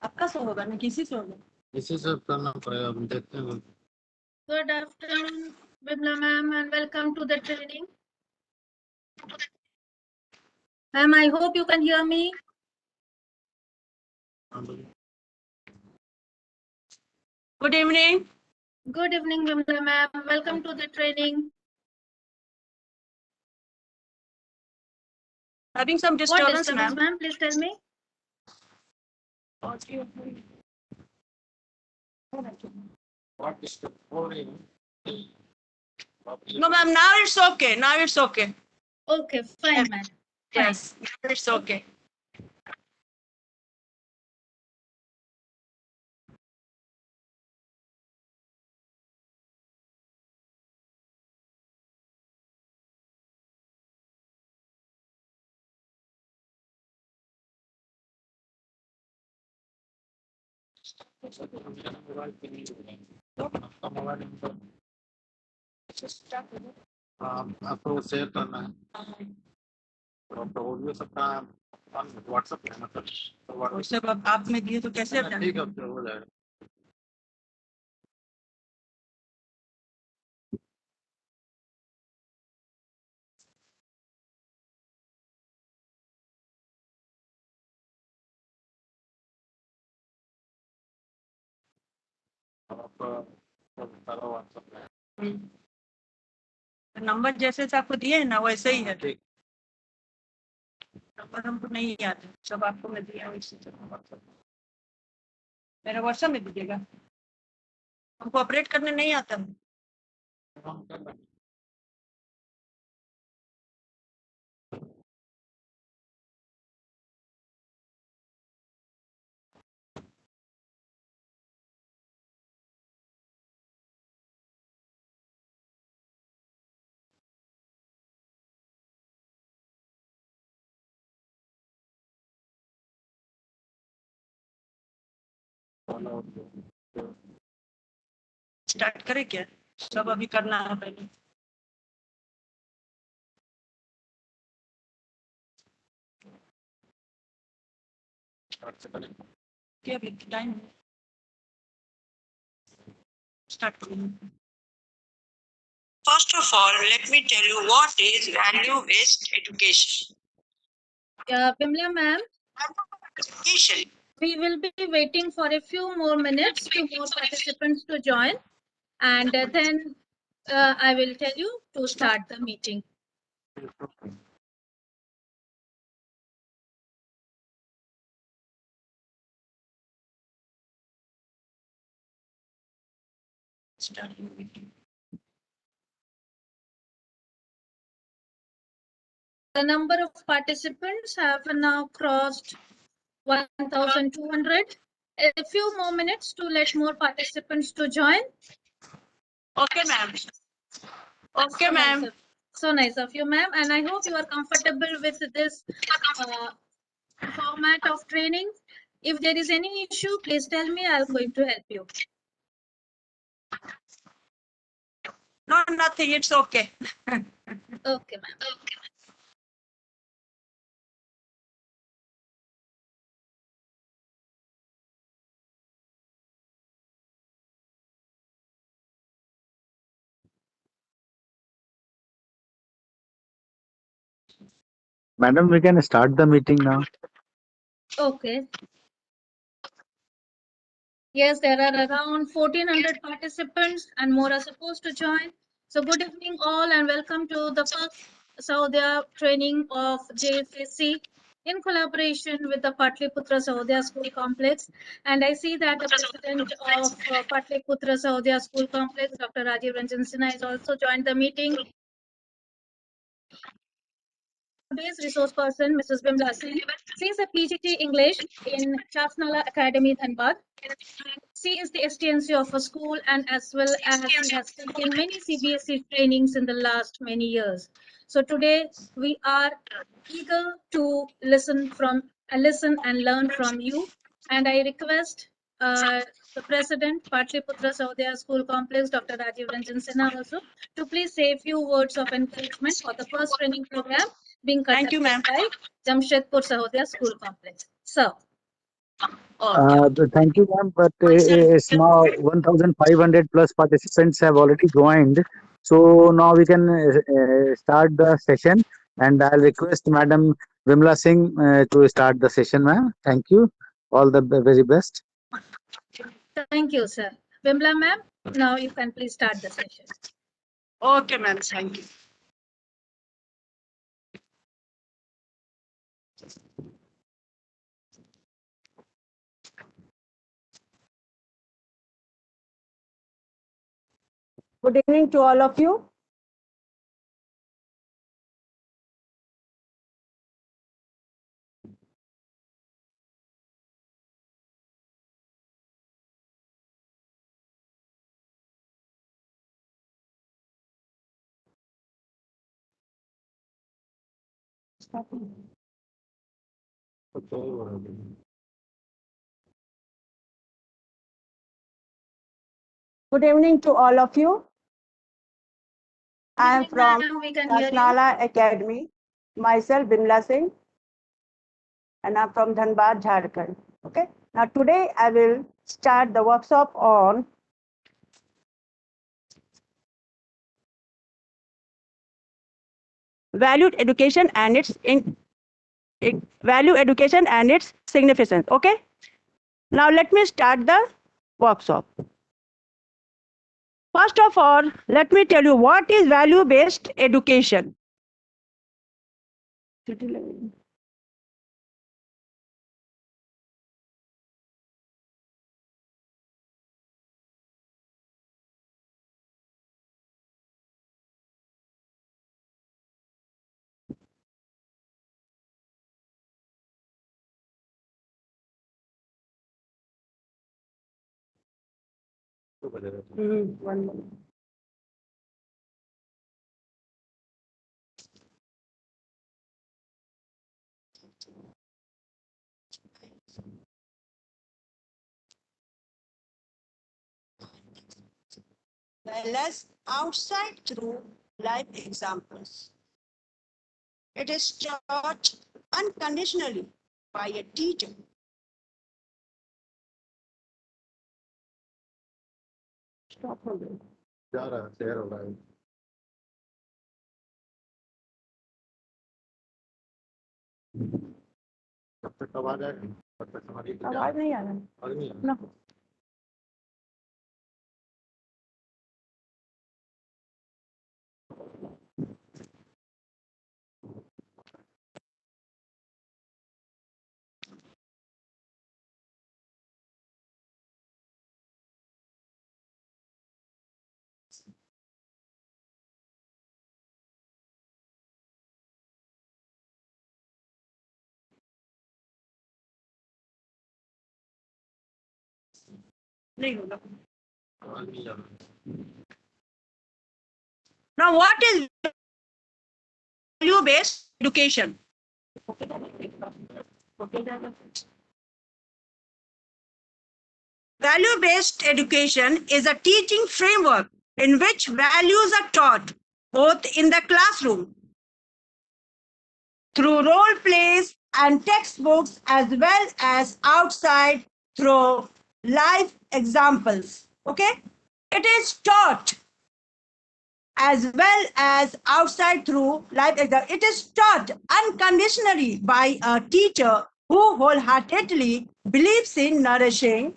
आपका से होगा ना किसी से होगा? इसी से करना पड़ेगा, हम देखते हैं। Good afternoon, Bimla ma'am, and welcome to the training. Ma'am, I hope you can hear me. Good evening. Good evening, Bimla ma'am. Welcome to the training. Having some What disturbance, disturbance, ma'am. ma'am? Please tell me. What is the boring? No, ma'am. Now it's okay. Now it's okay. Okay, fine, ma'am. Yes, now it's okay. आपको share करना है तो audio सबका WhatsApp है, मतलब और सब आप में दिए तो कैसे अब ठीक है, फिर हो जाएगा। नंबर जैसे से आपको दिए है ना वैसे ही है। ठीक। नंबर हमको नहीं याद है, सब आपको मैं दिया वैसे मेरा व्हाट्सएप में दीजिएगा, हमको ऑपरेट करने नहीं आता। स्टार्ट करें क्या? सब अभी करना है पहले। क्या अभी टाइम स्टार्ट करें? First of all, let me tell you what is value-based education. Bimla ma'am, Education. we will be waiting for a few more minutes to more participants to join, and then I will tell you to start the meeting. Starting meeting. The number of participants have now crossed 1,200. A few more minutes to let more participants to join. Okay, ma'am. Okay, ma'am. So nice of you, ma'am. And I hope you are comfortable with this format of training. If there is any issue, please tell me. I'm going to help you. No, nothing. It's okay. Okay, ma'am. Madam, we can start the meeting now. Okay. Yes, there are around 1,400 participants and more are supposed to join. So good evening all and welcome to the first Saudya training of JFSC in collaboration with the Patliputra Saudya School Complex. And I see that the president of Patliputra Saudya School Complex, Dr. Rajiv Ranjan Sinha, has also joined the meeting. Today's resource person, Mrs. Bimla Singh, she's a PGT English in Chafnala Academy, Dhanbad. She is the STNC of a school and as well as she has taken many CBSE trainings in the last many years. So today we are eager to listen and learn from you. And I request the president, Patliputra Saudya School Complex, Dr. Rajiv Ranjan Sinha also, to please say a few words of encouragement for the first training program being Thank you, conducted ma'am. by Jamshedpur Sahodya School Complex. Sir. Thank you, ma'am. But a small 1,500 plus participants have already joined. So now we can start the session. And I'll request Madam Vimla Singh to start the session, ma'am. Thank you. All the very best. Thank you, sir. Vimla ma'am, now you can please start the session. Okay, ma'am. Thank you. Good evening to all of you. Good evening to all of you. I am Good evening, from ma'am, we can hear you. Tasnala Academy. Myself, Bimla Singh, and I'm from Dhanbad, Jharkhand. Okay. Now today I will start the workshop on valued education and its value education and its significance. Okay. Now let me start the workshop. First of all, let me tell you what is value-based education. One minute. Well as outside through life examples. It is taught unconditionally by a teacher. Stop हो गया. जा रहा है, share हो रहा है. तब तक आवाज आएगी, तब तक हमारी आवाज नहीं आ रहा. आवाज नहीं आ रही. ना. नहीं होगा. आवाज नहीं आ रही. Now, what is value-based education? Value-based education is a teaching framework in which values are taught both in the classroom, through role plays and textbooks, as well as outside through life examples. Okay? It is taught as well as outside through life examples. It is taught unconditionally by a teacher who wholeheartedly believes in nourishing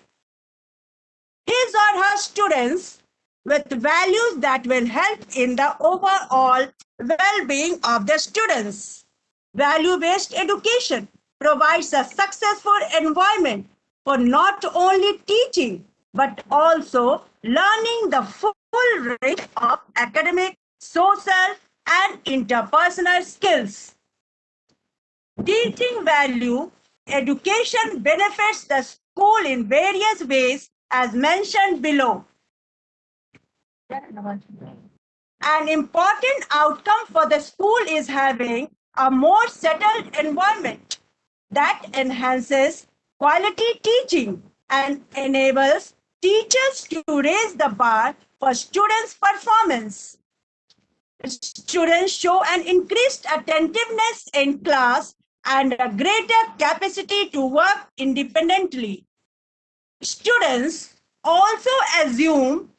his or her students with values that will help in the overall well-being of the students. Value-based education provides a successful environment for not only teaching, but also learning the full range of academic, social, and interpersonal skills. Teaching value education benefits the school in various ways as mentioned below. An important outcome for the school is having a more settled environment that enhances quality teaching and enables teachers to raise the bar for students' performance. Students show an increased attentiveness in class and a greater capacity to work independently. Students also assume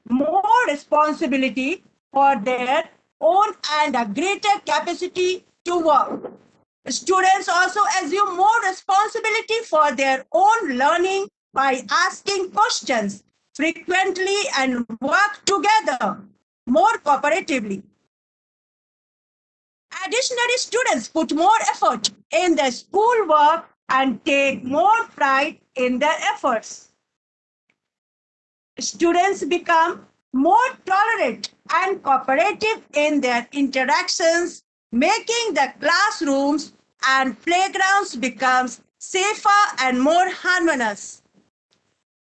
more responsibility for their own and a greater capacity to work. Students also assume more responsibility for their own learning by asking questions frequently and work together more cooperatively. Additionally, students put more effort in their schoolwork and take more pride in their efforts. Students become more tolerant and cooperative in their interactions, making the classrooms and playgrounds becomes safer and more harmonious.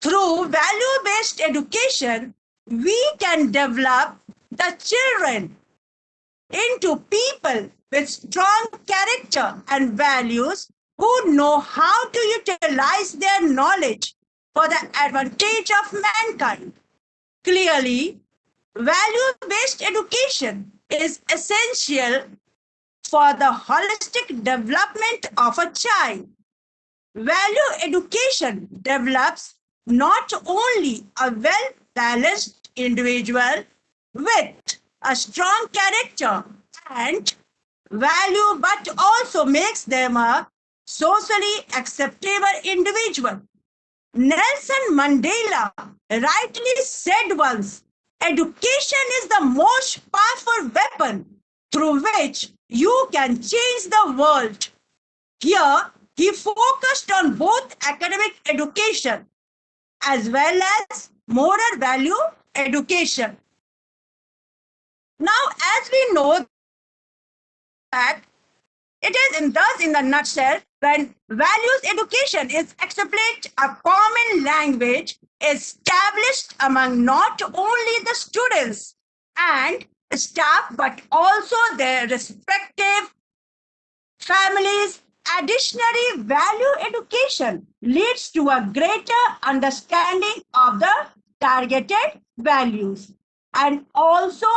Through value-based education, we can develop the children into people with strong character and values who know how to utilize their knowledge for the advantage of mankind. Clearly, value-based education is essential for the holistic development of a child. Value education develops not only a well-balanced individual with a strong character and value, but also makes them a socially acceptable individual. Nelson Mandela rightly said once, education is the most powerful weapon through which you can change the world. Here, he focused on both academic education as well as moral value education. Now, as we know that it is thus in the nutshell, when values education is explained, a common language established among not only the students and staff but also their respective families. Additionally, value education leads to a greater understanding of the targeted values and also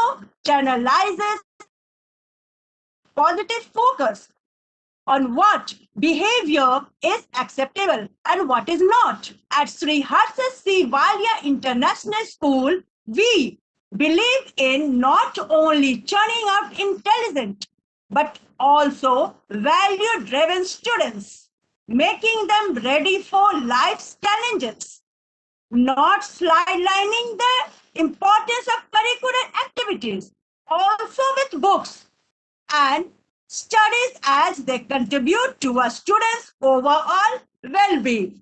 generalizes positive focus on what behavior is acceptable and what is not. At Sri Harsa C. Walia International School, we believe in not only churning out intelligent but also value-driven students, making them ready for life's challenges, not sidelining the importance of curricular activities, also with books and studies as they contribute to a student's overall well-being.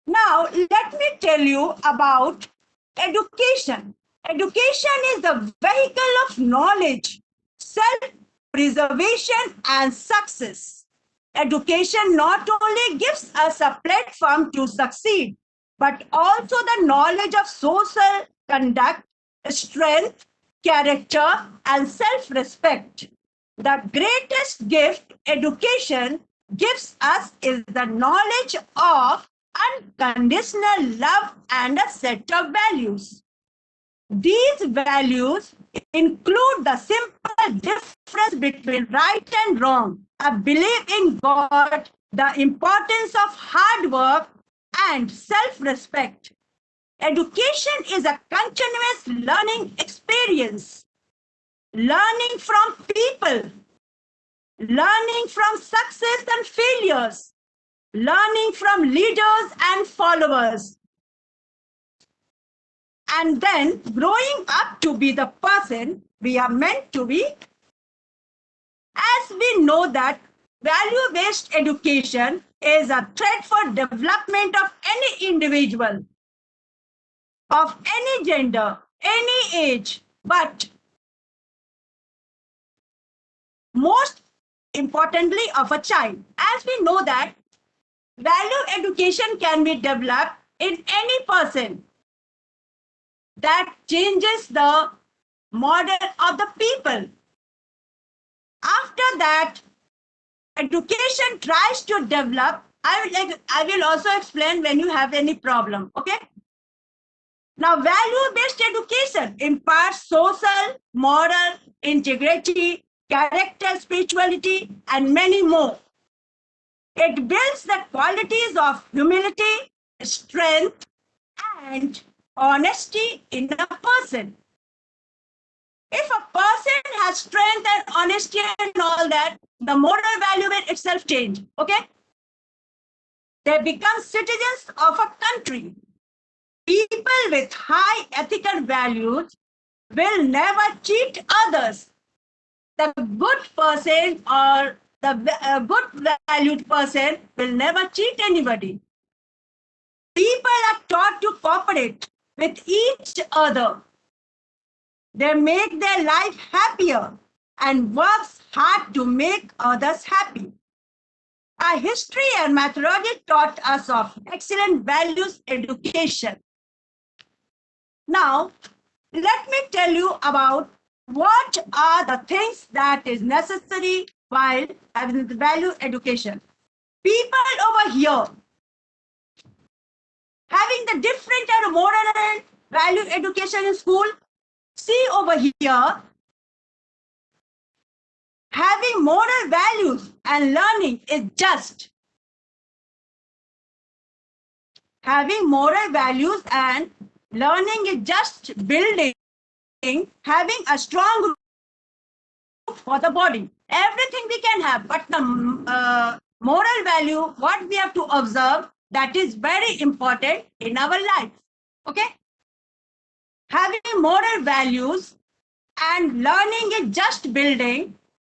Now, let me tell you about education. Education is the vehicle of knowledge, self-preservation, and success. Education not only gives us a platform to succeed, but also the knowledge of social conduct, strength, character, and self-respect. The greatest gift education gives us is the knowledge of unconditional love and a set of values. These values include the simple difference between right and wrong, a belief in God, the importance of hard work, and self-respect. Education is a continuous learning experience. Learning from people, learning from success and failures, learning from leaders and followers, and then growing up to be the person we are meant to be. As we know that value-based education is a thread for development of any individual, of any gender, any age, but most importantly of a child. As we know that value education can be developed in any person that changes the model of the people. After that, education tries to develop I will also explain when you have any problem. Okay. Now, value-based education imparts social, moral, integrity, character, spirituality, and many more. It builds the qualities of humility, strength, and honesty in a person. If a person has strength and honesty and all that, the moral value will itself change. Okay? They become citizens of a country. People with high ethical values will never cheat others. The good person or the good valued person will never cheat anybody. People are taught to cooperate with each other. They make their life happier and works hard to make others happy. Our history and methodology taught us of excellent values education. Now, let me tell you about what are the things that is necessary while having the value education. People over here having the different kind of moral and value education in school. See over here, having moral values and learning is just. Having moral values and learning is just building, having a strong root for the body. Everything we can have, but the moral value, what we have to observe, that is very important in our life. Okay? Having moral values and learning is just building,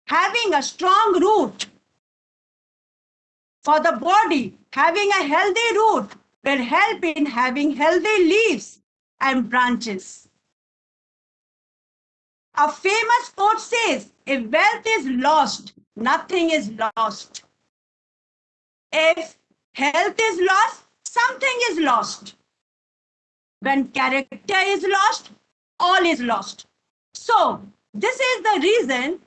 having a strong root for the body, having a healthy root will help in having healthy leaves and branches. A famous quote says, if wealth is lost, nothing is lost. If health is lost, something is lost. When character is lost, all is lost. So, this is the reason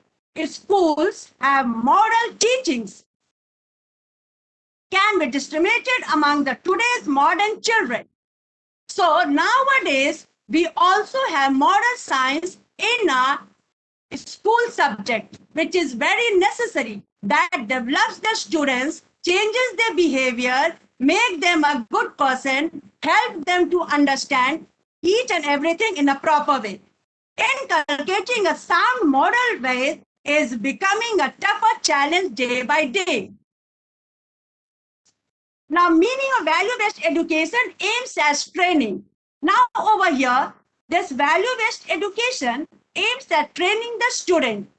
schools have moral teachings can be disseminated among the today's modern children. So nowadays, we also have moral science in our school subject, which is very necessary, that develops the students, changes their behavior, make them a good person, help them to understand each and everything in a proper way. Inculcating a sound moral way is becoming a tougher challenge day by day. Now, meaning of value-based education aims at training. Now, over here, this value-based education aims at training the student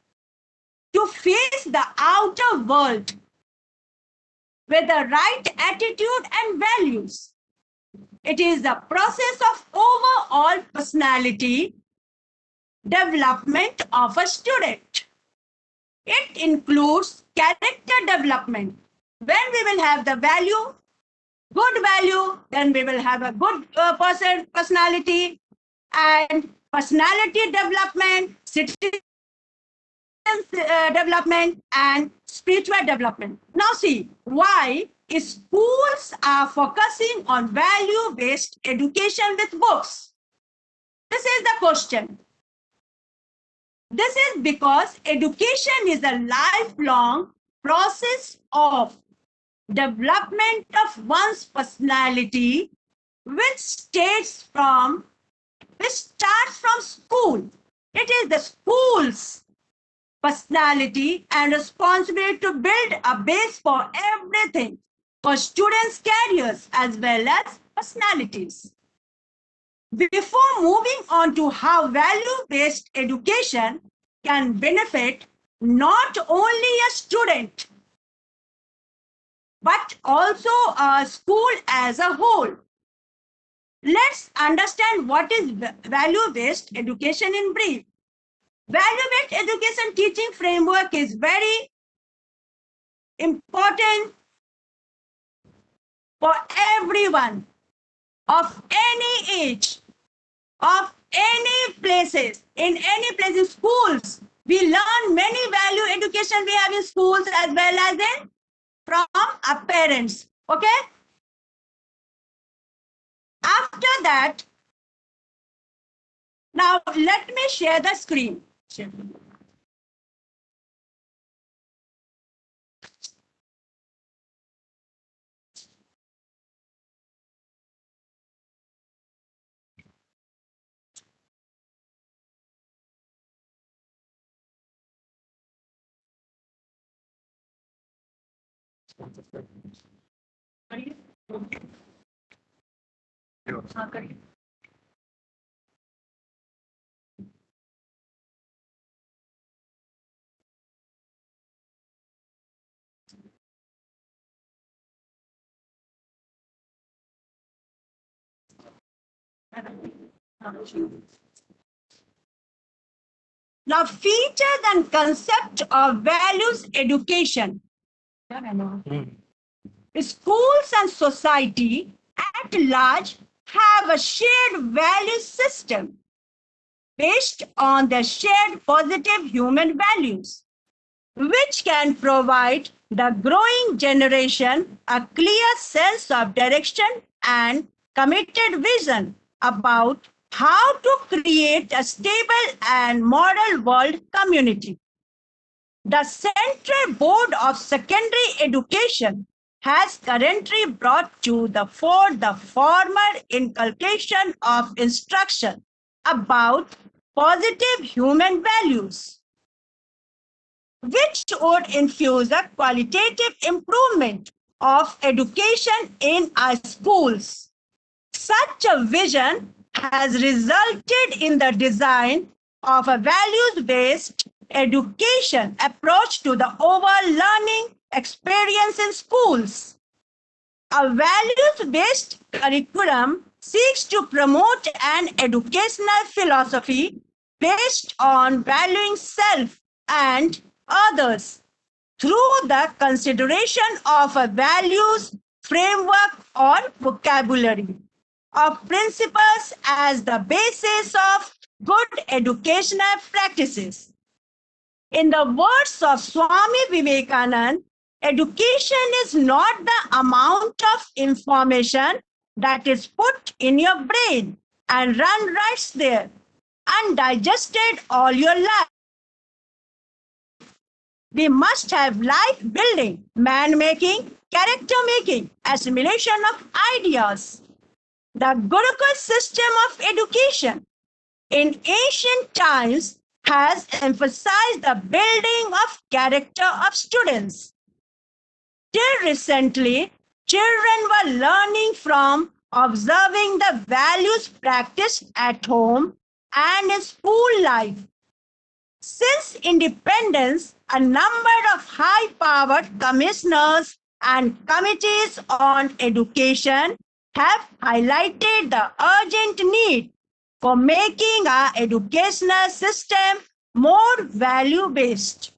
to face the outer world with the right attitude and values. It is the process of overall personality development of a student. It includes character development. When we will have the value, good value, then we will have a good personality, and personality development, citizen development, and spiritual development. Now see, why schools are focusing on value-based education with books? This is the question. This is because education is a lifelong process of development of one's personality, which starts from school. It is the school's personality and responsibility to build a base for everything, for students' careers as well as personalities. Before moving on to how value-based education can benefit not only a student, but also a school as a whole, let's understand what is value-based education in brief. Value-based education teaching framework is very important for everyone of any age, of any places, in any places, schools. We learn many value education we have in schools as well as in from our parents. Okay? After that, now let me share the screen. Now, features and concept of values education. Schools and society at large have a shared value system based on the shared positive human values, which can provide the growing generation a clear sense of direction and committed vision about how to create a stable and model world community. The Central Board of Secondary Education has currently brought to the fore the formal inculcation of instruction about positive human values, which would infuse a qualitative improvement of education in our schools. Such a vision has resulted in the design of a values-based education approach to the overall learning experience in schools. A values-based curriculum seeks to promote an educational philosophy based on valuing self and others through the consideration of a values framework or vocabulary of principles as the basis of good educational practices. In the words of Swami Vivekananda, education is not the amount of information that is put in your brain and run right there, undigested all your life. We must have life building, man making, character making, assimilation of ideas. The Gurukul system of education in ancient times has emphasized the building of character of students. Till recently, children were learning from observing the values practiced at home and in school life. Since independence, a number of high-powered commissioners and committees on education have highlighted the urgent need for making our educational system more value-based.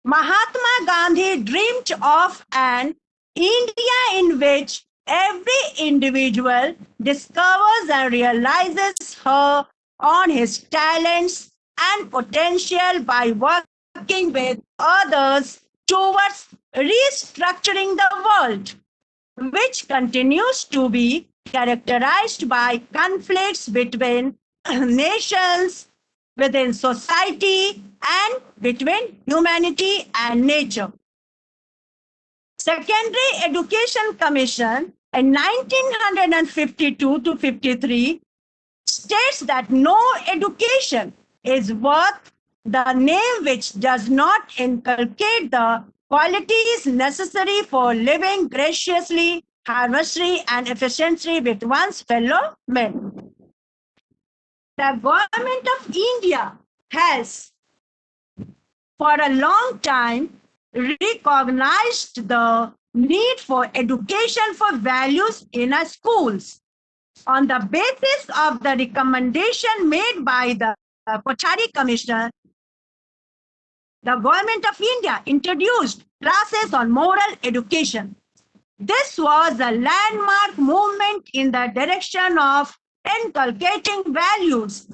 Mahatma Gandhi dreamed of an India in which every individual discovers and realizes her on his talents and potential by working with others towards restructuring the world, which continues to be characterized by conflicts between nations, within society, and between humanity and nature. Secondary Education Commission in 1952 to 53 states that no education is worth the name which does not inculcate the qualities necessary for living graciously, harmoniously, and efficiently with one's fellow men. The government of India has, for a long time, recognized the need for education for values in our schools. On the basis of the recommendation made by the Kochari Commission, the government of India introduced classes on moral education. This was a landmark movement in the direction of inculcating values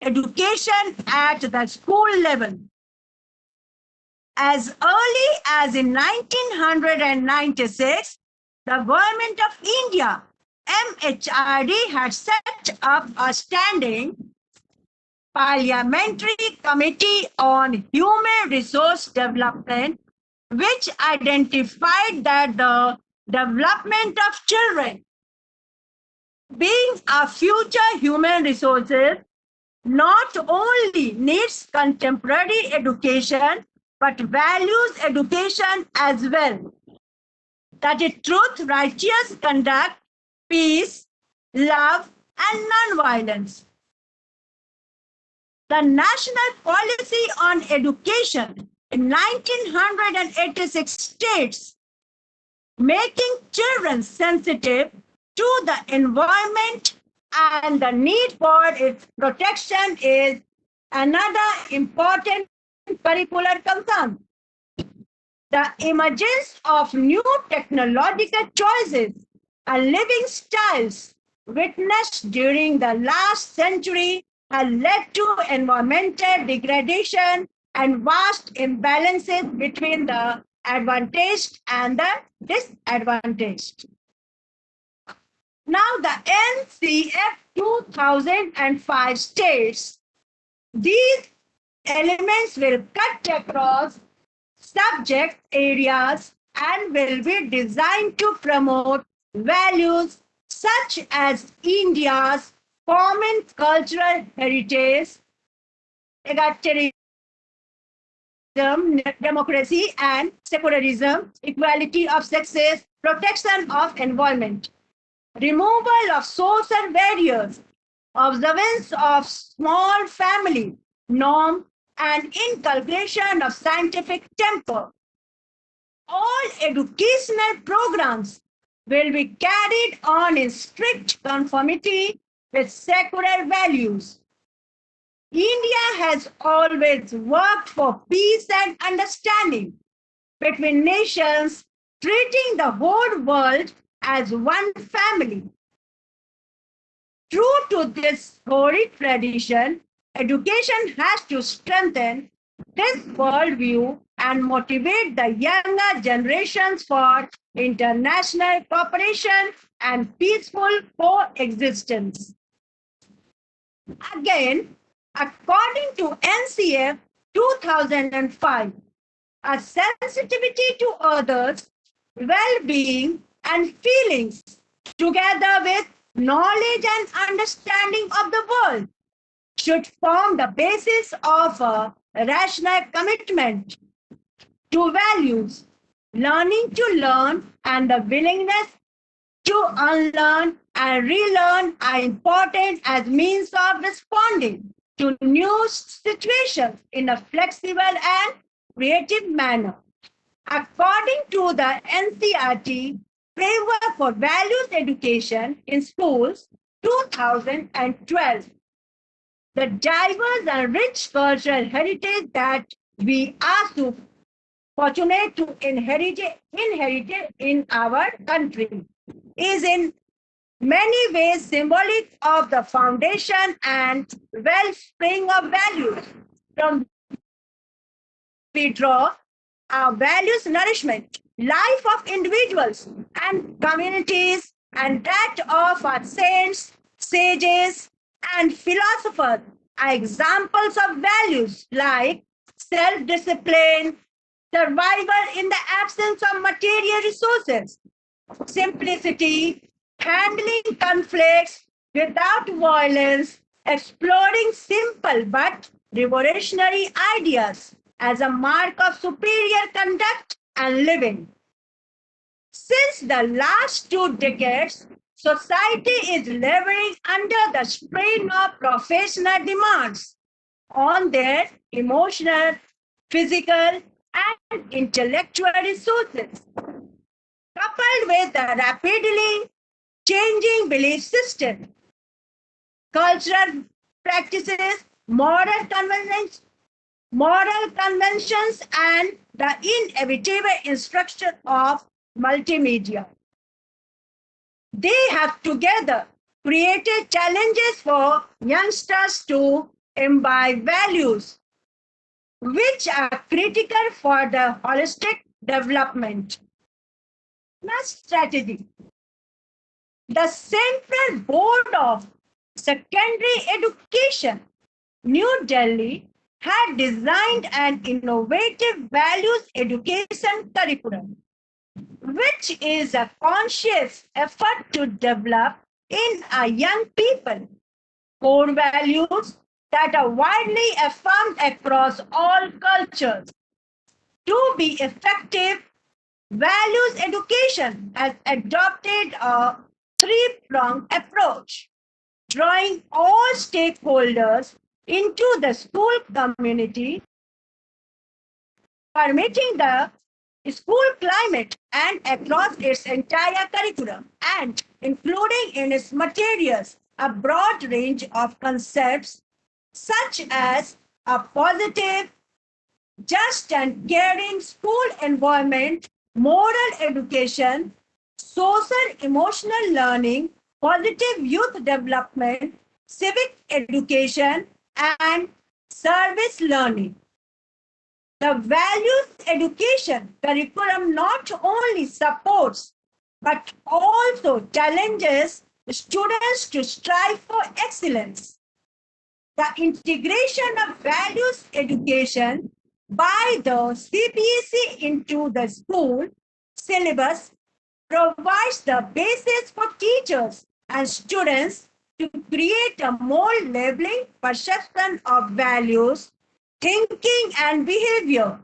education at the school level. As early as in 1996, the Government of India, MHRD, had set up a standing Parliamentary Committee on Human Resource Development, which identified that the development of children, being a future human resources, not only needs contemporary education, but values education as well. That is truth, righteous conduct, peace, love, and non-violence. The National Policy on Education in 1986 states, making children sensitive to the environment and the need for its protection is another important curricular concern. The emergence of new technological choices and living styles witnessed during the last century has led to environmental degradation and vast imbalances between the advantaged and the disadvantaged. Now, the NCF 2005 states these elements will cut across subject areas and will be designed to promote values such as India's common cultural heritage, egalitarianism, democracy and secularism, equality of sexes, protection of environment, removal of social barriers, observance of small family norm, and inculcation of scientific temper. All educational programs will be carried on in strict conformity with secular values. India has always worked for peace and understanding between nations, treating the whole world as one family. True to this holy tradition, education has to strengthen this worldview and motivate the younger generations for international cooperation and peaceful coexistence. Again, according to NCF 2005, a sensitivity to others, well-being, and feelings, together with knowledge and understanding of the world, should form the basis of a rational commitment to values. Learning to learn and the willingness to unlearn and relearn are important as means of responding to new situations in a flexible and creative manner. According to the NCERT Framework for Values Education in Schools 2012, the diverse and rich cultural heritage that we are so fortunate to inherit in our country is in many ways symbolic of the foundation and wellspring of values. From we draw our values nourishment, life of individuals and communities, and that of our saints, sages, and philosophers are examples of values like self-discipline, survival in the absence of material resources, simplicity, handling conflicts without violence, exploring simple but revolutionary ideas as a mark of superior conduct and living. Since the last 2 decades, society is laboring under the strain of professional demands on their emotional, physical, and intellectual resources, coupled with the rapidly changing belief system, cultural practices, moral conventions, and the inevitable instruction of multimedia. They have together created challenges for youngsters to imbibe values which are critical for the holistic development. Now, strategy. The Central Board of Secondary Education, New Delhi, had designed an innovative values education curriculum, which is a conscious effort to develop in our young people core values that are widely affirmed across all cultures. To be effective, values education has adopted a three-pronged approach, drawing all stakeholders into the school community, permitting the school climate and across its entire curriculum, and including in its materials a broad range of concepts such as a positive, just and caring school environment, moral education, social emotional learning, positive youth development, civic education, and service learning. The values education curriculum not only supports but also challenges students to strive for excellence. The integration of values education by the CBSE into the school syllabus provides the basis for teachers and students to create a more labeling perception of values, thinking, and behavior.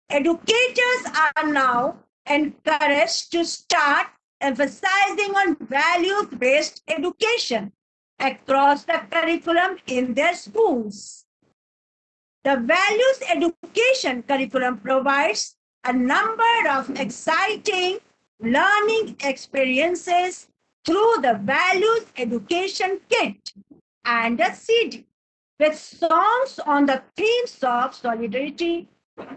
Educators are now encouraged to start emphasizing on values based education across the curriculum in their schools. The values education curriculum provides a number of exciting learning experiences through the values education kit and a CD with songs on the themes of solidarity,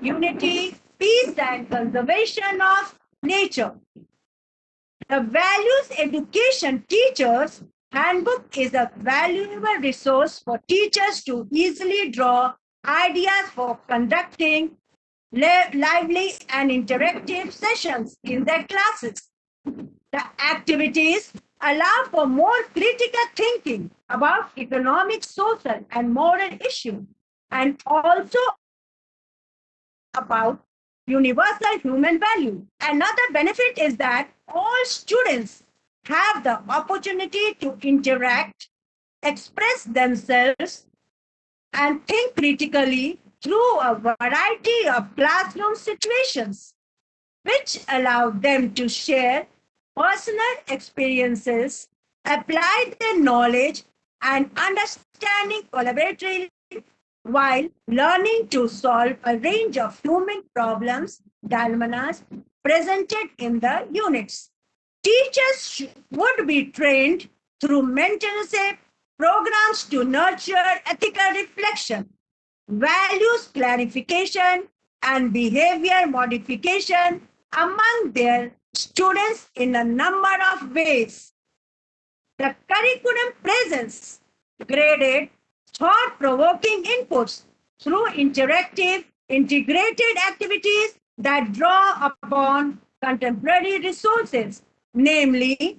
unity, peace, and conservation of nature. The Values Education Teachers Handbook is a valuable resource for teachers to easily draw ideas for conducting lively and interactive sessions in their classes. The activities allow for more critical thinking about economic, social, and moral issues, and also about universal human value. Another benefit is that all students have the opportunity to interact, express themselves, and think critically through a variety of classroom situations, which allow them to share personal experiences, apply their knowledge, and understanding collaboratively while learning to solve a range of human problems, dilemmas presented in the units. Teachers would be trained through mentorship programs to nurture ethical reflection, values clarification, and behavior modification among their students in a number of ways. The curriculum presents graded, thought provoking inputs through interactive, integrated activities that draw upon contemporary resources, namely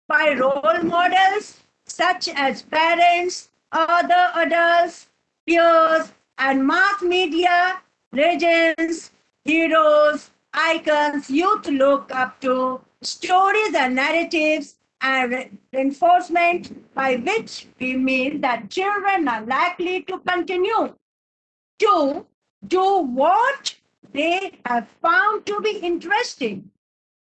by role models such as parents, other adults, peers, and mass media legends, heroes, icons youth look up to, stories and narratives, and reinforcement by which we mean that children are likely to continue to do what they have found to be interesting,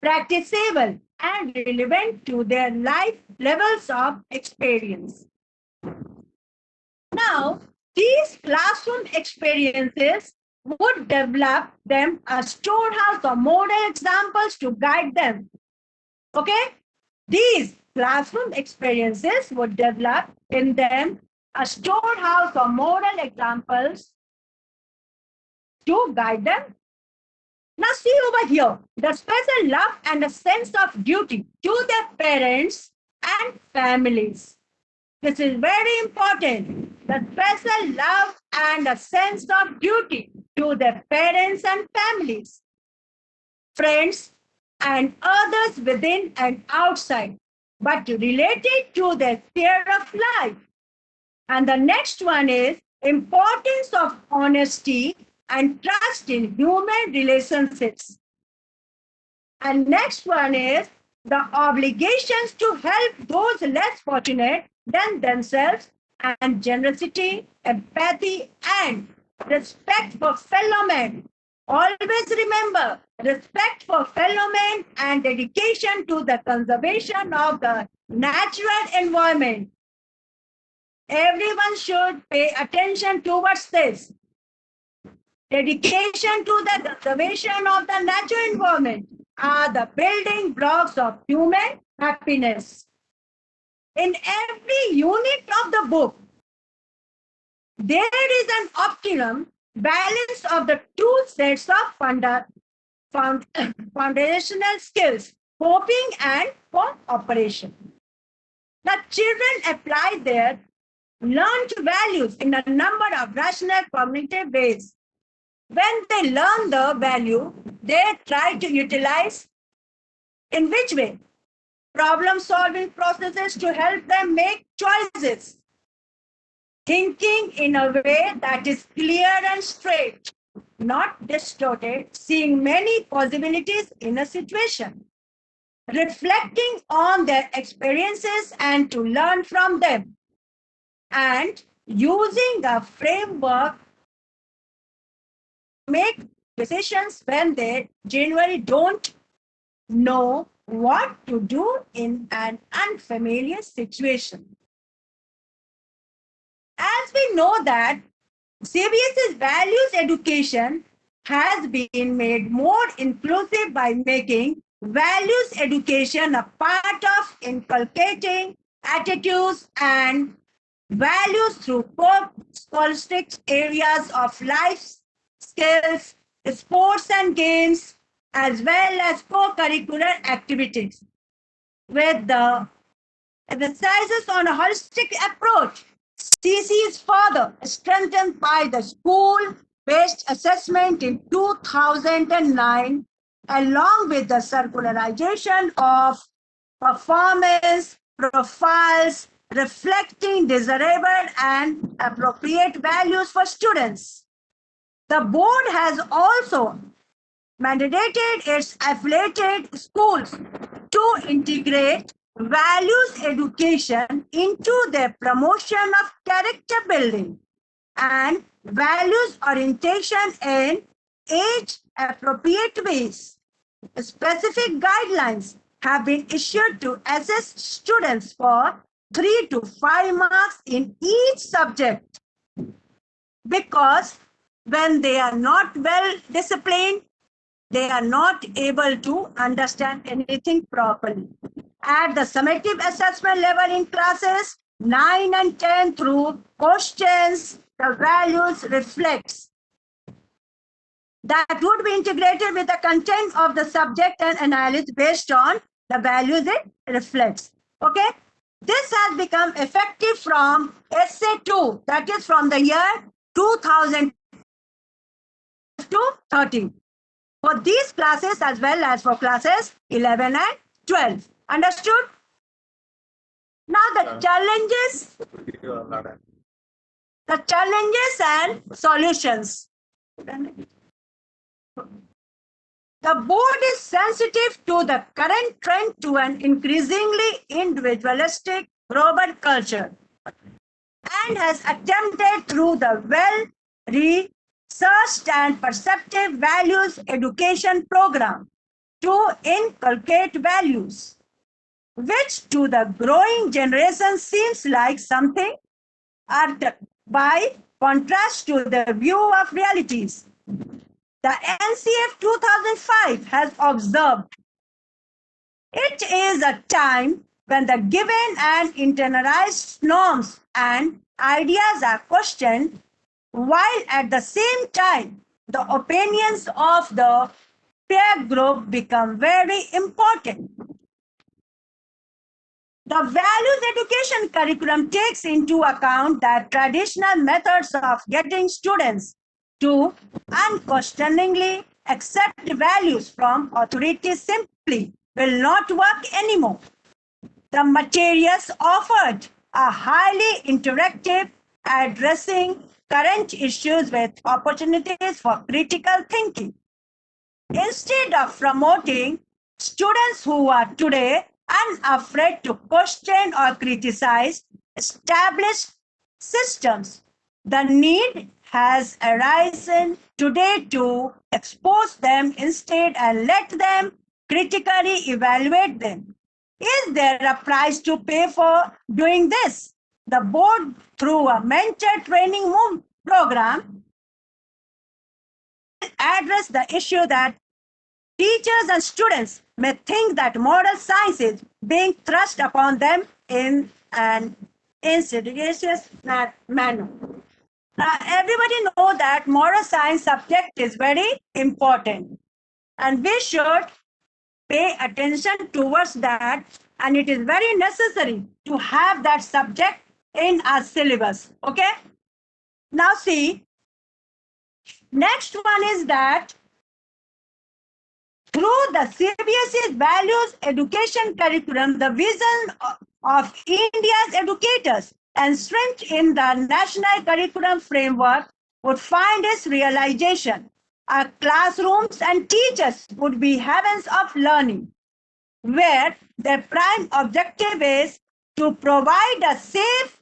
practicable, and relevant to their life levels of experience. Now, these classroom experiences would develop them a storehouse of model examples to guide them. Okay? These classroom experiences would develop in them a storehouse of model examples to guide them. Now, see over here the special love and a sense of duty to their parents and families. This is very important. The special love and a sense of duty to their parents and families, friends, and others within and outside, but related to their sphere of life. And the next one is importance of honesty and trust in human relationships. And next one is the obligations to help those less fortunate than themselves, and generosity, empathy, and respect for fellow men. Always remember respect for fellow men and dedication to the conservation of the natural environment. Everyone should pay attention towards this. Dedication to the conservation of the natural environment are the building blocks of human happiness. In every unit of the book, there is an optimum balance of the two sets of foundational skills, coping and cooperation. The children apply their learned values in a number of rational cognitive ways. When they learn the value, they try to utilize in which way? Problem solving processes to help them make choices. Thinking in a way that is clear and straight, not distorted, seeing many possibilities in a situation. Reflecting on their experiences and to learn from them. And using a framework make decisions when they genuinely don't know what to do in an unfamiliar situation. As we know that CBSE's values education has been made more inclusive by making values education a part of inculcating attitudes and values through core scholastic areas of life skills, sports and games, as well as co-curricular activities, with the emphasizes on a holistic approach. CC is further strengthened by the school-based assessment in 2009, along with the circularization of performance profiles reflecting desirable and appropriate values for students. The board has also mandated its affiliated schools to integrate values education into their promotion of character building and values orientation in age appropriate ways. Specific guidelines have been issued to assess students for 3 to 5 marks in each subject, because when they are not well disciplined, they are not able to understand anything properly. At the summative assessment level in classes 9 and 10 through questions, the values reflects that would be integrated with the content of the subject and analyzed based on the values it reflects. Okay? This has become effective from essay 2, that is from the year 2000 to 13. For these classes as well as for classes 11 and 12. Understood? Now the challenges and solutions. The board is sensitive to the current trend to an increasingly individualistic robot culture and has attempted through the well-researched and perceptive values education program to inculcate values, which to the growing generation seems like something by contrast to the view of realities. The NCF 2005 has observed it is a time when the given and internalized norms and ideas are questioned, while at the same time the opinions of the peer group become very important. The values education curriculum takes into account that traditional methods of getting students to unquestioningly accept values from authority simply will not work anymore. The materials offered are highly interactive, addressing current issues with opportunities for critical thinking. Instead of promoting students who are today unafraid to question or criticize established systems, the need has arisen today to expose them instead and let them critically evaluate them. Is there a price to pay for doing this? The board, through a mentor training program, address the issue that teachers and students may think that moral science is being thrust upon them in an insidious manner. Now, everybody know that moral science subject is very important, and we should pay attention towards that, and it is very necessary to have that subject in our syllabus. Okay. Now see, next one is that through the CBSE's values education curriculum, the vision of India's educators and strength in the national curriculum framework would find its realization. Our classrooms and teachers would be heavens of learning, where their prime objective is to provide a safe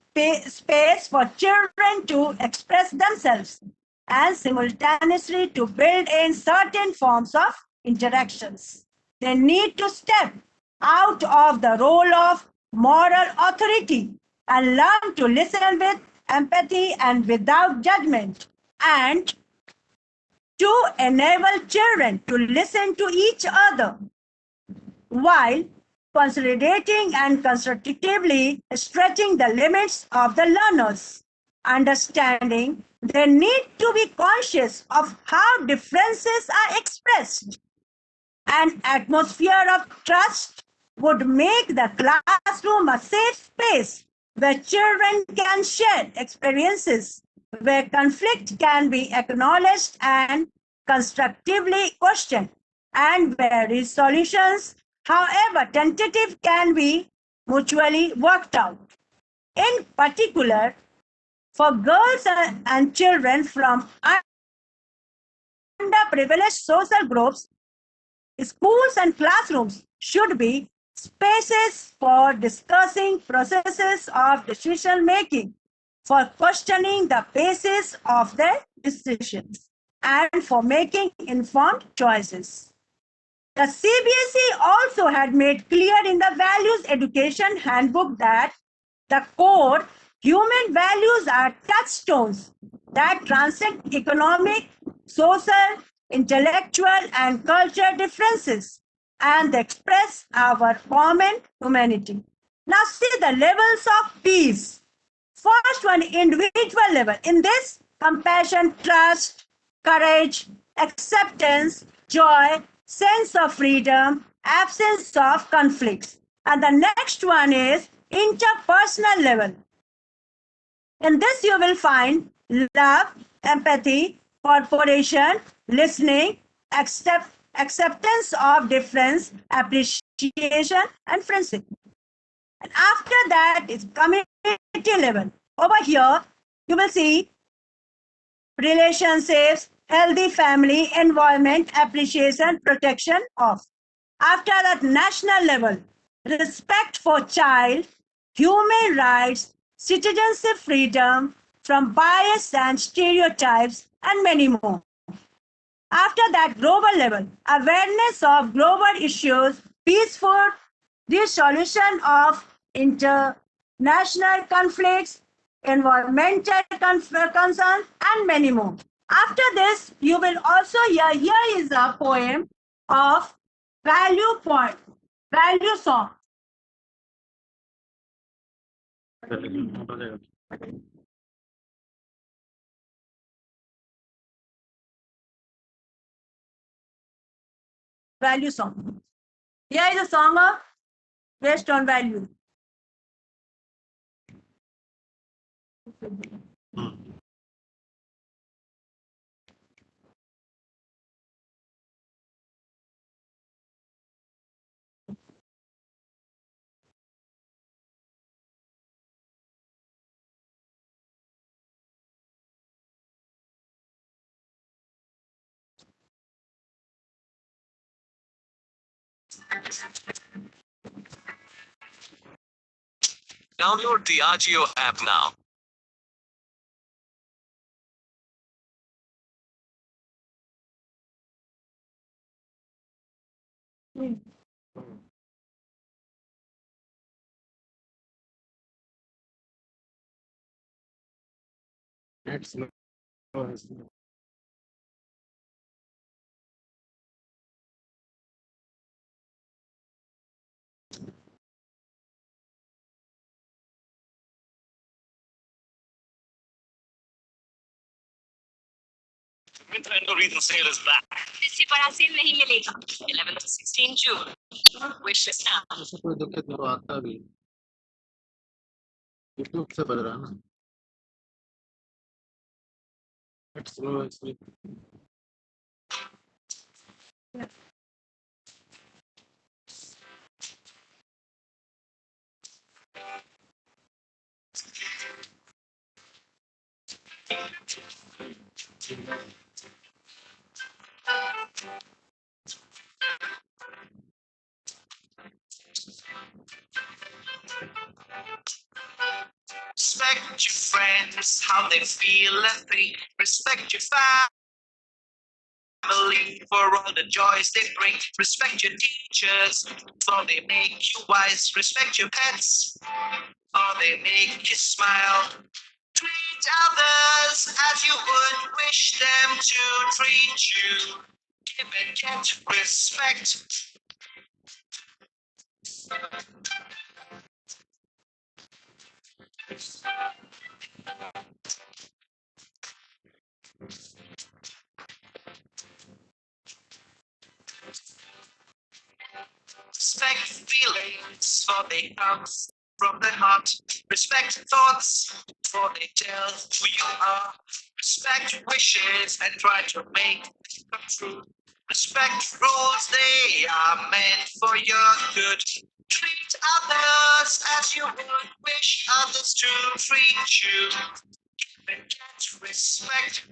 space for children to express themselves and simultaneously to build in certain forms of interactions. They need to step out of the role of moral authority and learn to listen with empathy and without judgment, and to enable children to listen to each other while consolidating and constructively stretching the limits of the learners. Understanding they need to be conscious of how differences are expressed. An atmosphere of trust would make the classroom a safe space where children can share experiences, where conflict can be acknowledged and constructively questioned, and where solutions, however tentative, can be mutually worked out. In particular, for girls and children from underprivileged social groups, schools and classrooms should be spaces for discussing processes of decision making, for questioning the basis of their decisions, and for making informed choices. The CBSE also had made clear in the Values Education Handbook that the core human values are touchstones that transcend economic, social, intellectual, and cultural differences and express our common humanity. Now, see the levels of peace. First one, individual level. In this, compassion, trust, courage, acceptance, joy, sense of freedom, absence of conflicts. And the next one is interpersonal level. In this, you will find love, empathy, cooperation, listening, acceptance of difference, appreciation, and friendship. And after that is community level. Over here, you will see relationships, healthy family, environment, appreciation, protection of. After that, national level, respect for child, human rights, citizenship freedom from bias and stereotypes, and many more. After that, global level, awareness of global issues, peaceful resolution of international conflicts, environmental concerns, and many more. After this, you will also hear, here is a poem of value song. Value song. Here is a song of based on value. Download the Agio app now. That's slow. Winter and Reason sale is back. इससे बड़ा cell नहीं मिलेगा. 11 to 16 June. Wish list now. ऐसा कोई दिक्कत नहीं, वो आता भी यूट्यूब से बज रहा है ना. That's slow actually. Respect your friends, how they feel and think. Respect your family for all the joys they bring. Respect your teachers, for they make you wise. Respect your pets, or they make you smile. Treat others as you would wish them to treat you. Give and get respect. Respect feelings, for they come from the heart. Respect thoughts, for they tell who you are. Respect wishes and try to make them come true. Respect rules, they are meant for your good. Treat others as you would wish others to treat you. Give and get respect.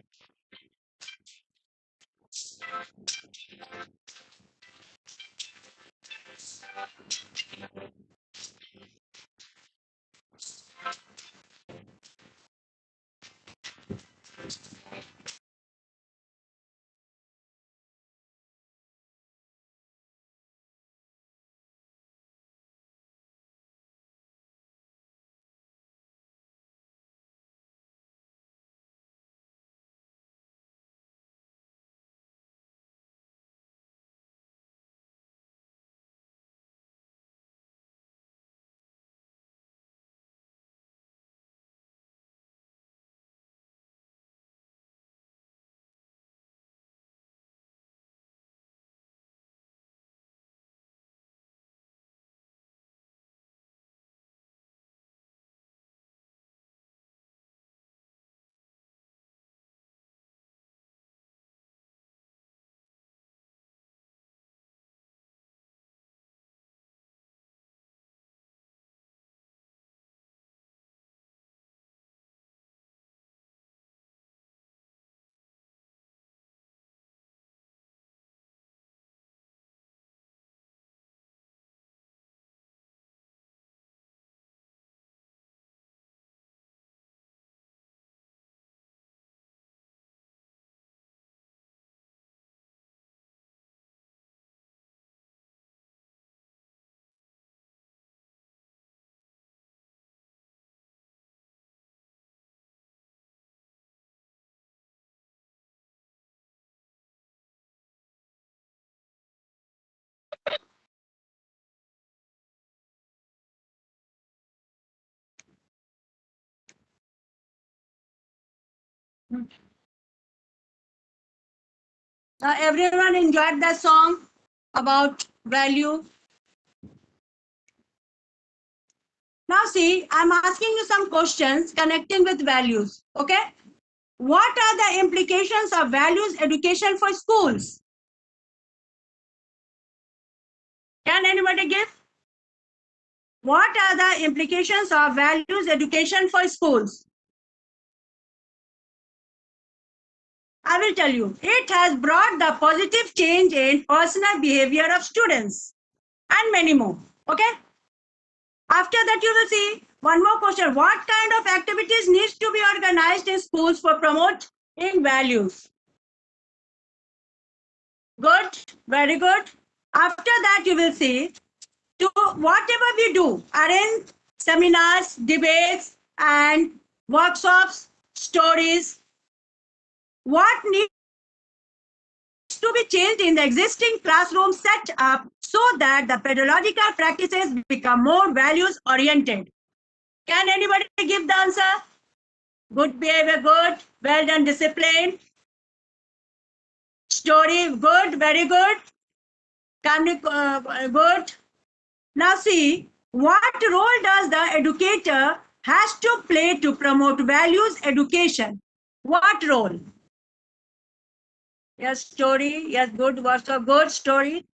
Everyone enjoyed that song about value. Now see, I'm asking you some questions connecting with values. Okay? What are the implications of values education for schools? Can anybody give? What are the implications of values education for schools? I will tell you. It has brought the positive change in personal behavior of students and many more. Okay? After that, you will see one more question. What kind of activities needs to be organized in schools for promoting values? Good, very good. After that, you will see to whatever we do, arrange seminars, debates, and workshops, stories. What needs to be changed in the existing classroom set up so that the pedagogical practices become more values oriented? Can anybody give the answer? Good behavior, good. Well done, discipline. Story, good, very good. Good. Now see, what role does the educator has to play to promote values education? What role? Yes, story. Yes, good. What's a good story?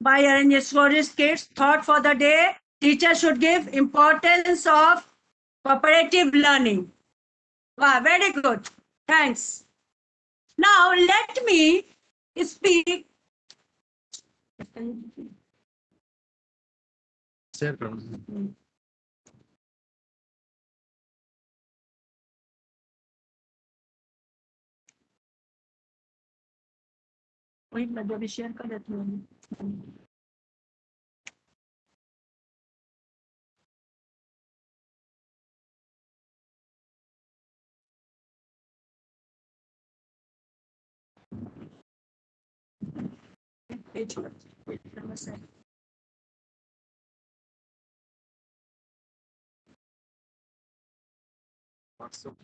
By arranging stories, kids, thought for the day. Teacher should give importance of cooperative learning. Wow, very good. Thanks. Now let me speak. Share करो. वही मैं जो भी share कर देती हूँ. Page number 7. WhatsApp.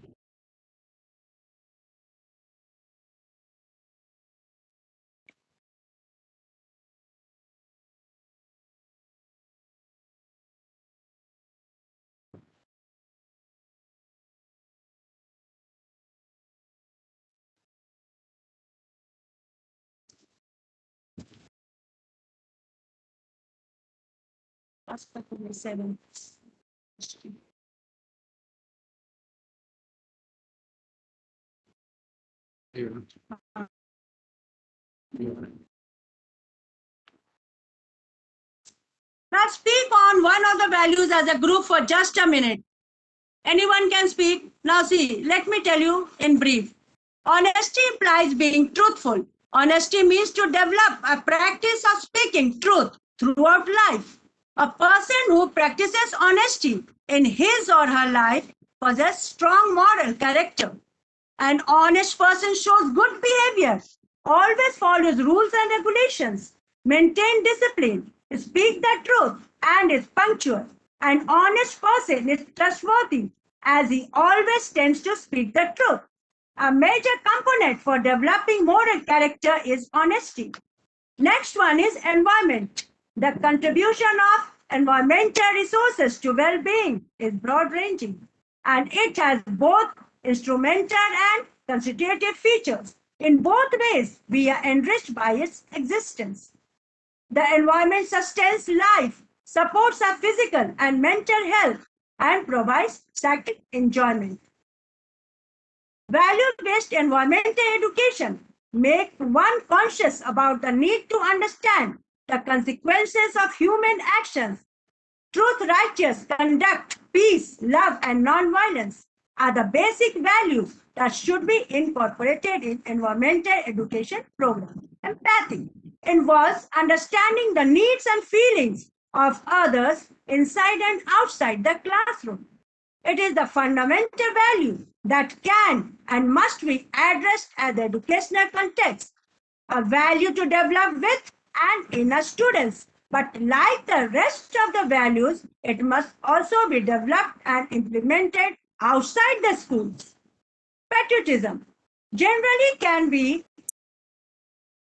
Aspect number 7. Yeah. Now speak on one of the values as a group for just a minute. Anyone can speak. Now see, let me tell you in brief. Honesty implies being truthful. Honesty means to develop a practice of speaking truth throughout life. A person who practices honesty in his or her life possesses strong moral character. An honest person shows good behavior, always follows rules and regulations, maintains discipline, speaks the truth, and is punctual. An honest person is trustworthy as he always tends to speak the truth. A major component for developing moral character is honesty. Next one is environment. The contribution of environmental resources to well-being is broad-ranging, and it has both instrumental and constitutive features. In both ways, we are enriched by its existence. The environment sustains life, supports our physical and mental health, and provides psychic enjoyment. Value-based environmental education makes one conscious about the need to understand the consequences of human actions. Truth, righteous conduct, peace, love, and non-violence are the basic values that should be incorporated in environmental education program. Empathy involves understanding the needs and feelings of others inside and outside the classroom. It is the fundamental value that can and must be addressed at the educational context, a value to develop with and in our students. But like the rest of the values, it must also be developed and implemented outside the schools. Patriotism generally can be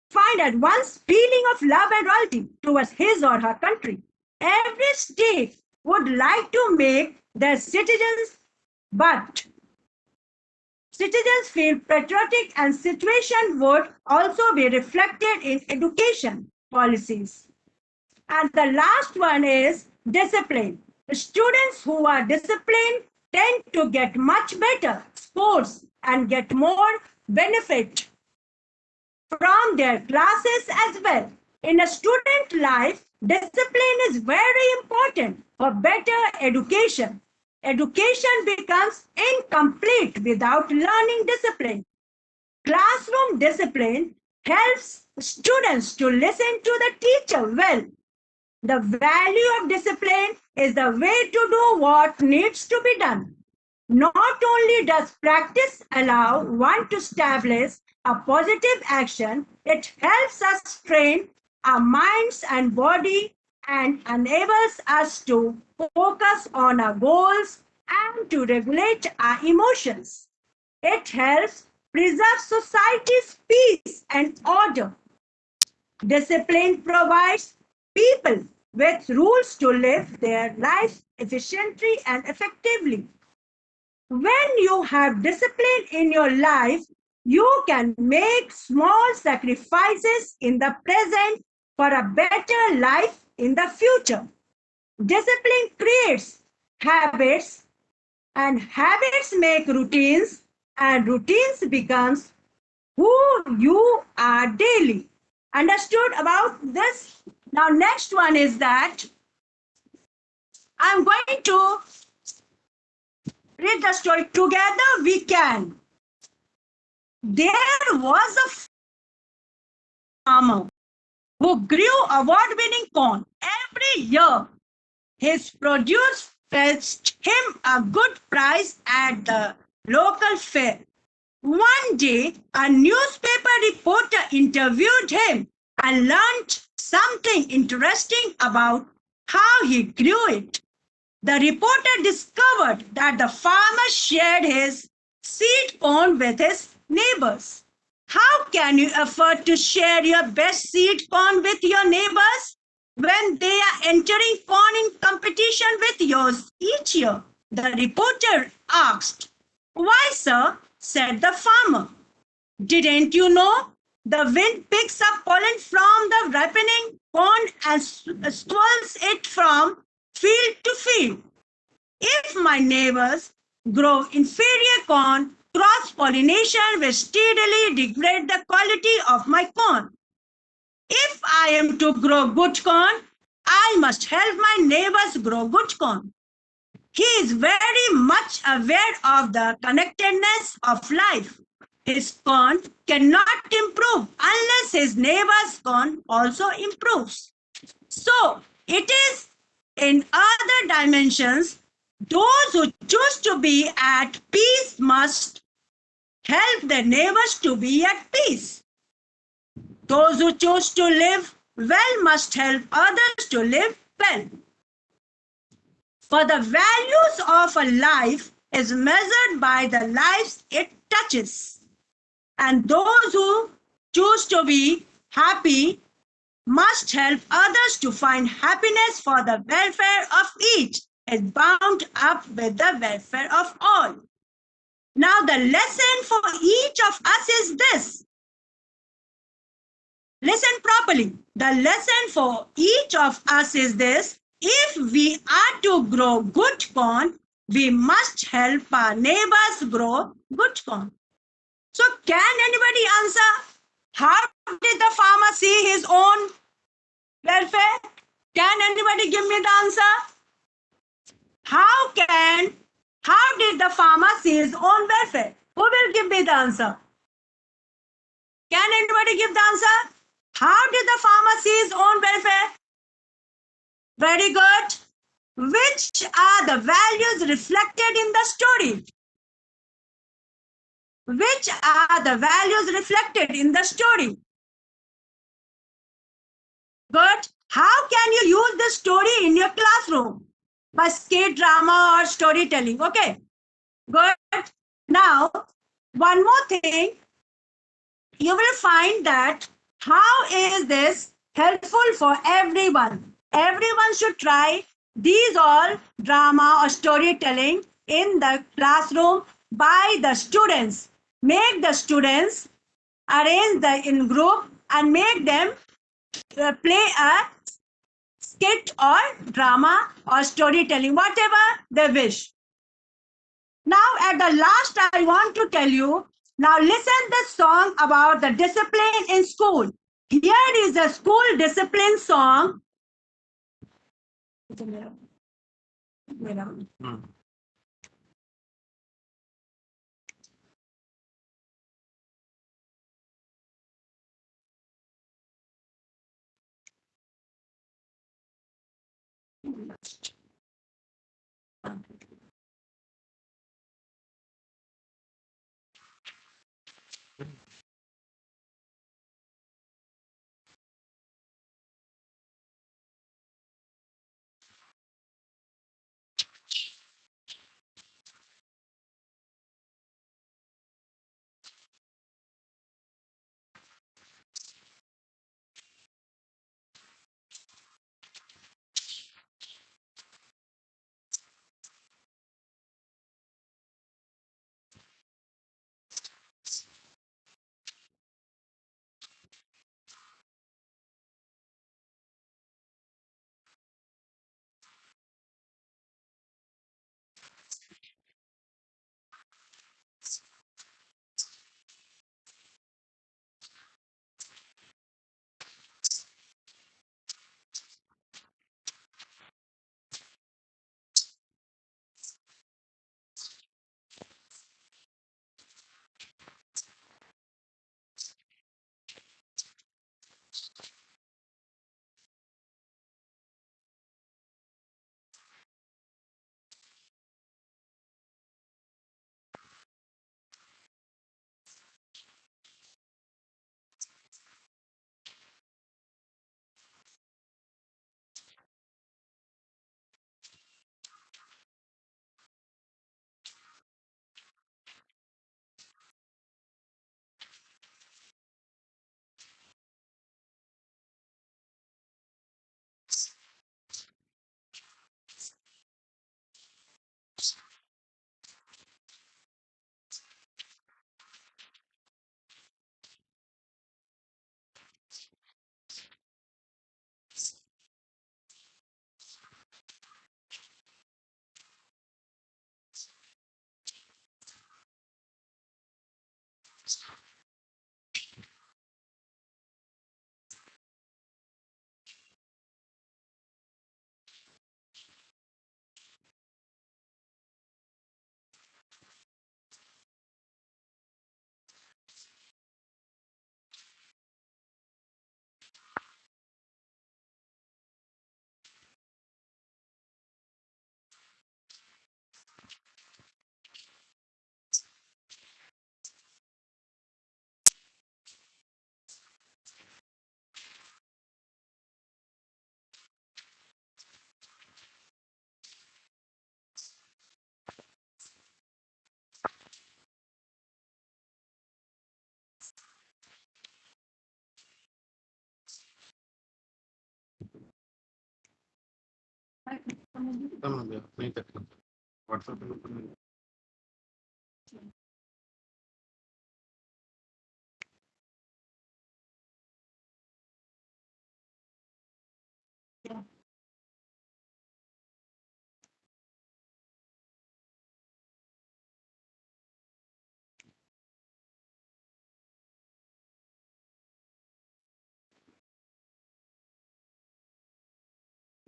defined as one's feeling of love and loyalty towards his or her country. Every state would like to make their citizens, but citizens feel patriotic and situation would also be reflected in education policies. And the last one is discipline. Students who are disciplined tend to get much better scores and get more benefit from their classes as well. In a student life, discipline is very important for better education. Education becomes incomplete without learning discipline. Classroom discipline helps students to listen to the teacher well. The value of discipline is the way to do what needs to be done. Not only does practice allow one to establish a positive action, it helps us train our minds and body and enables us to focus on our goals and to regulate our emotions. It helps preserve society's peace and order. Discipline provides people with rules to live their lives efficiently and effectively. When you have discipline in your life, you can make small sacrifices in the present for a better life in the future. Discipline creates habits and habits make routines and routines becomes who you are daily. Understood about this? Now next one is that I'm going to read the story. Together we can. There was a farmer who grew award-winning corn every year. His produce fetched him a good price at the local fair. One day, a newspaper reporter interviewed him and learned something interesting about how he grew it. The reporter discovered that the farmer shared his seed corn with his neighbors. How can you afford to share your best seed corn with your neighbors when they are entering corn in competition with yours each year? The reporter asked. Why, sir? Said the farmer. Didn't you know? The wind picks up pollen from the ripening corn and swirls it from field to field. If my neighbors grow inferior corn, cross-pollination will steadily degrade the quality of my corn. If I am to grow good corn, I must help my neighbors grow good corn. He is very much aware of the connectedness of life. His corn cannot improve unless his neighbor's corn also improves. So, it is in other dimensions, those who choose to be at peace must help their neighbors to be at peace. Those who choose to live well must help others to live well. For the values of a life is measured by the lives it touches. And those who choose to be happy must help others to find happiness, for the welfare of each is bound up with the welfare of all. Now the lesson for each of us is this. Listen properly. The lesson for each of us is this. If we are to grow good corn, we must help our neighbors grow good corn. So can anybody answer? How did the farmer see his own welfare? Can anybody give me the answer? How did the farmer see his own welfare? Who will give me the answer? Can anybody give the answer? How did the farmer see his own welfare? Very good. Which are the values reflected in the story? Which are the values reflected in the story? Good. How can you use this story in your classroom? By skit, drama, or storytelling. Okay. Good. Now, one more thing. You will find that how is this helpful for everyone? Everyone should try These all drama or storytelling in the classroom by the students. Make the students arrange the in group and make them play a skit or drama or storytelling, whatever they wish. Now, at the last, I want to tell you, now listen this song about the discipline in school. Here is a school discipline song. नहीं तक WhatsApp पे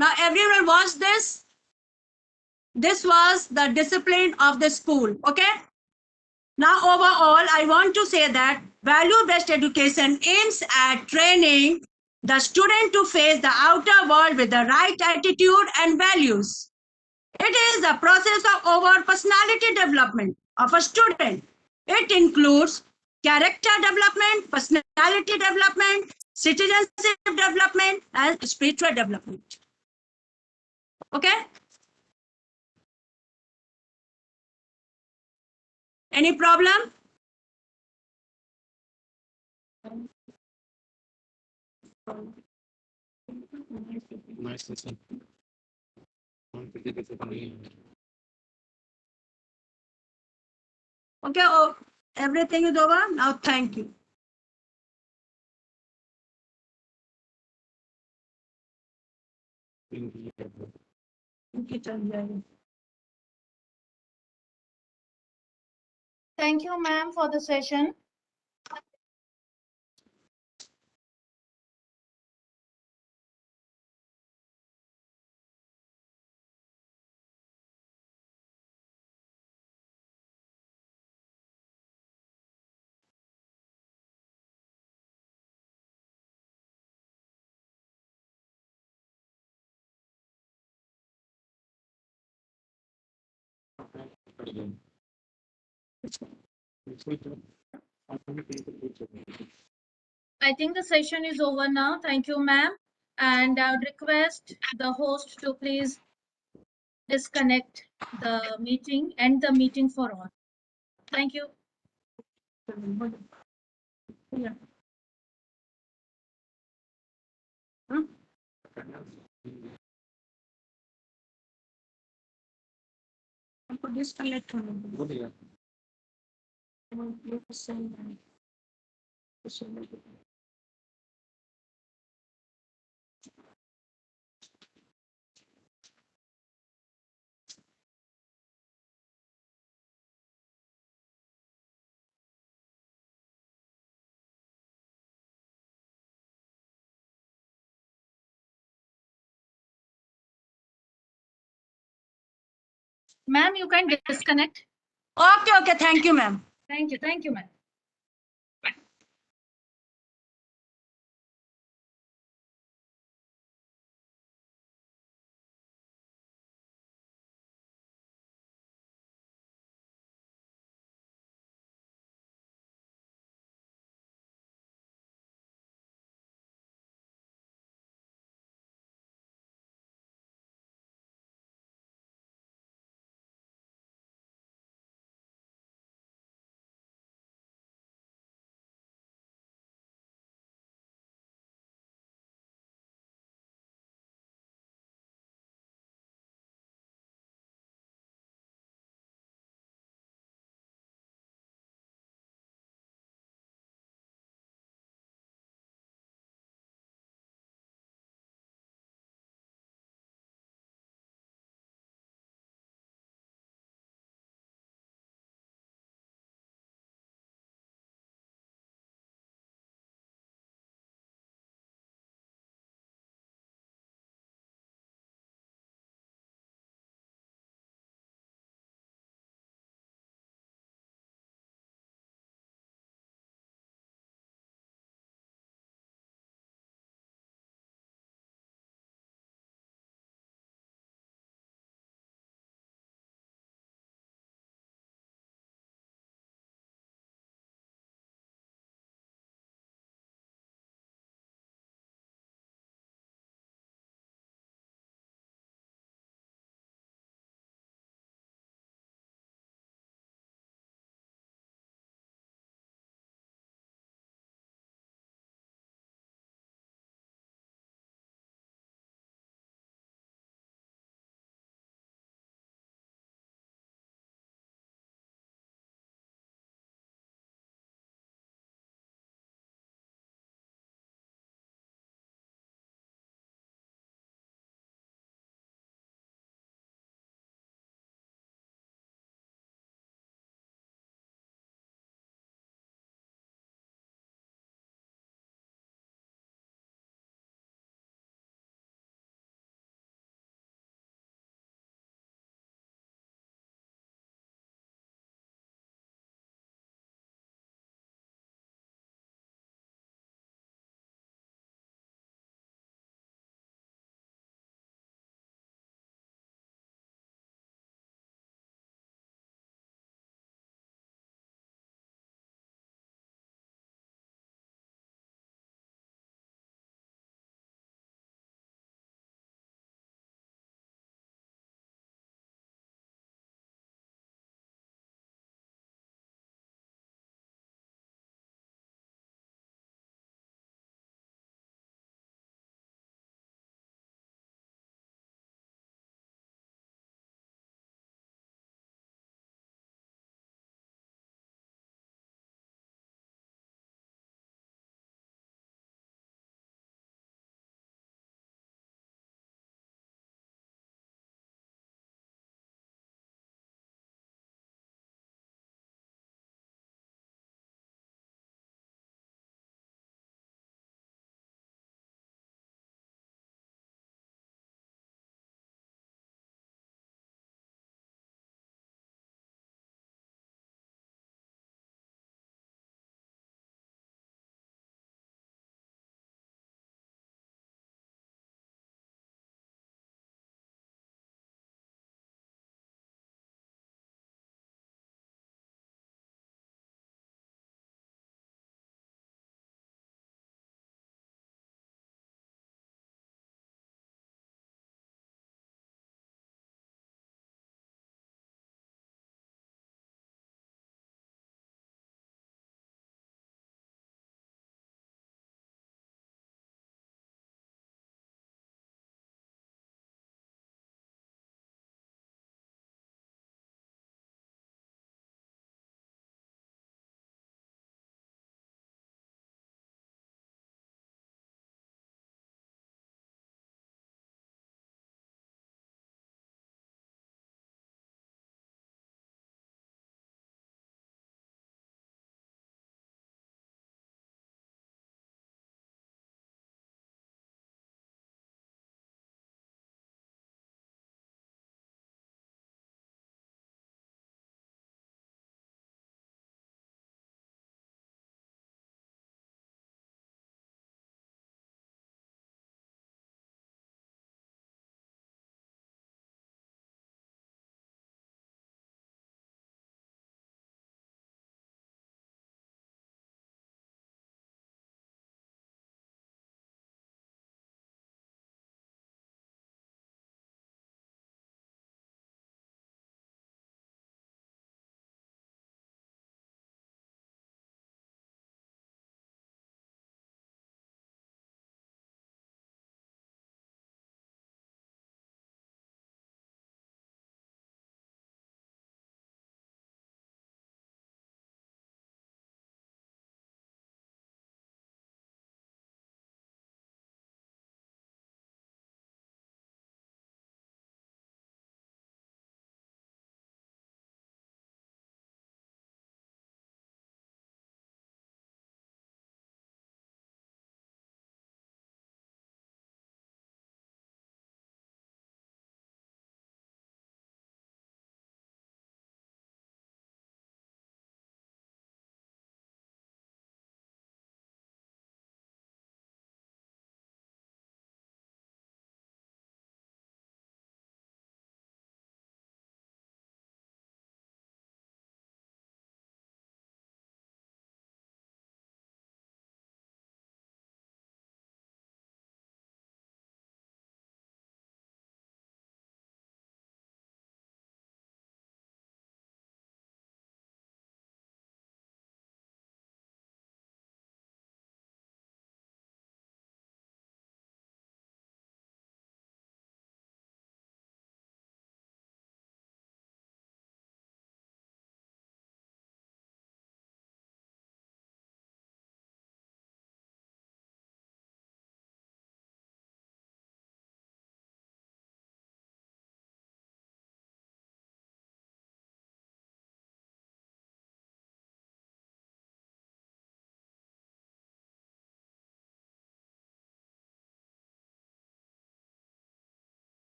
Now, everyone watch this. This was the discipline of the school. Okay. Now, overall, I want to say that value-based education aims at training the student to face the outer world with the right attitude and values. It is the process of overall personality development of a student. It includes character development, personality development, citizenship development, and spiritual development. Okay? Any problem? nice listen. Okay, oh, everything is over. Now, thank you. Okay, चल जाएगा. Thank you, ma'am, for the session. I think the session is over now. Thank you, ma'am. And I would request the host to please disconnect the meeting, end the meeting for all. Thank you. Yeah. Hmm? हमको disconnect होने दो. You send them. Ma'am, you can disconnect. Okay, okay. Thank you, ma'am. Thank you, ma'am.